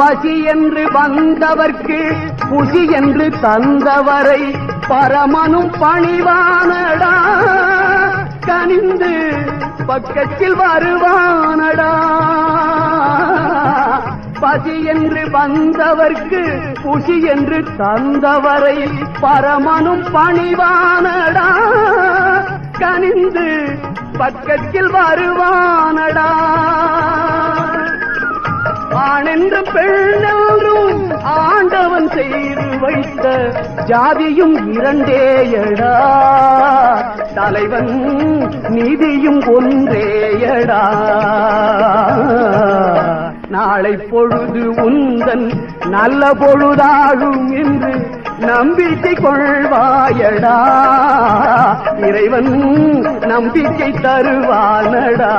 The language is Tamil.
பசி என்று வந்தவர்க்கு புசி என்று தந்தவரை பரமனும் பணிவானடா, கனிந்து பக்கத்தில் வருவானடா. பசி என்று வந்தவர்க்கு புசி என்று தந்தவரை பரமனும் பணிவானடா, கனிந்து பக்கத்தில் வருவானடா. ஆணென்றும் பெண்ணென்றும் ஆண்டவன் செய்து வைத்த ஜாதியும் இரண்டேயடா, தலைவன் நீதியும் ஒன்றேயடா. நாளை பொழுது உந்தன் நல்ல பொழுதாகும் என்று நம்பிக்கை கொள்வாயடா, இறைவன் நம்பிக்கை தருவானடா.